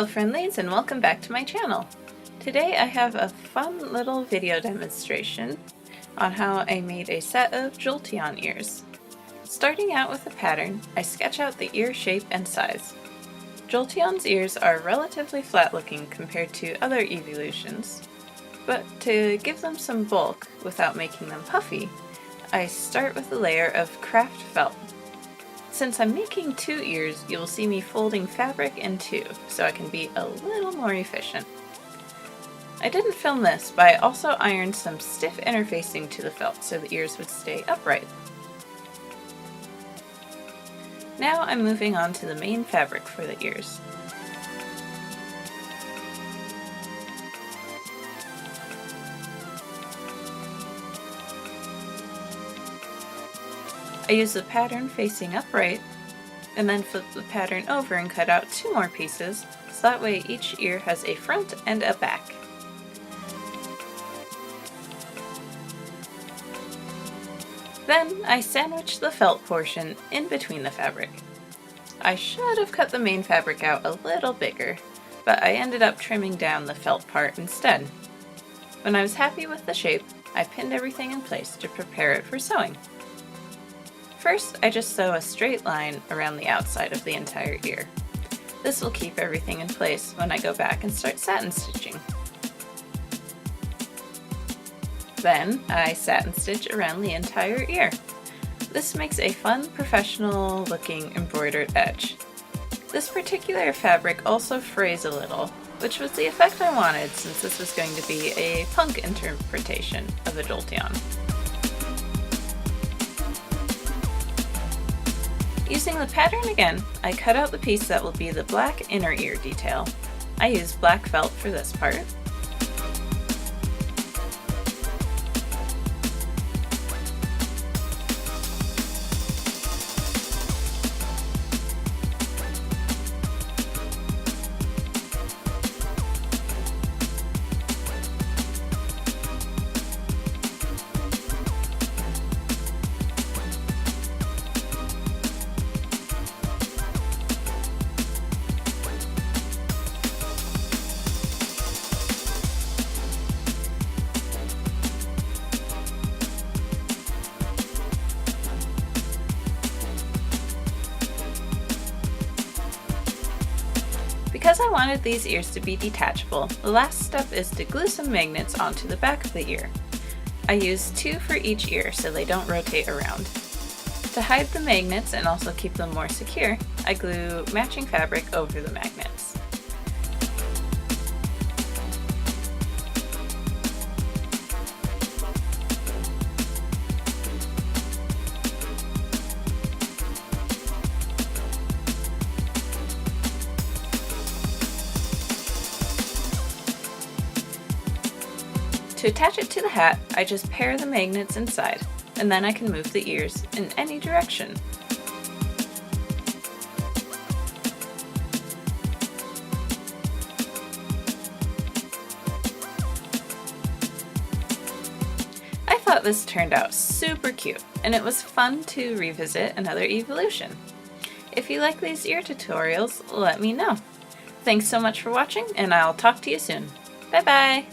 Hello friendlies, and welcome back to my channel. Today I have a fun little video demonstration on how I made a set of Jolteon ears. Starting out with a pattern, I sketch out the ear shape and size. Jolteon's ears are relatively flat looking compared to other Eevee-lutions, but to give them some bulk without making them puffy, I start with a layer of craft felt. Since I'm making 2 ears, you will see me folding fabric in 2, so I can be a little more efficient. I didn't film this, but I also ironed some stiff interfacing to the felt so the ears would stay upright. Now I'm moving on to the main fabric for the ears. I use the pattern facing upright, and then flip the pattern over and cut out 2 more pieces, so that way each ear has a front and a back. Then I sandwich the felt portion in between the fabric. I should have cut the main fabric out a little bigger, but I ended up trimming down the felt part instead. When I was happy with the shape, I pinned everything in place to prepare it for sewing. First, I just sew a straight line around the outside of the entire ear. This will keep everything in place when I go back and start satin stitching. Then, I satin stitch around the entire ear. This makes a fun, professional looking embroidered edge. This particular fabric also frays a little, which was the effect I wanted since this was going to be a punk interpretation of the Jolteon. Using the pattern again, I cut out the piece that will be the black inner ear detail. I used black felt for this part. Because I wanted these ears to be detachable, the last step is to glue some magnets onto the back of the ear. I use 2 for each ear so they don't rotate around. To hide the magnets and also keep them more secure, I glue matching fabric over the magnets. To attach it to the hat, I just pair the magnets inside, and then I can move the ears in any direction. I thought this turned out super cute, and it was fun to revisit another Eevee-lution. If you like these ear tutorials, let me know. Thanks so much for watching, and I'll talk to you soon. Bye bye!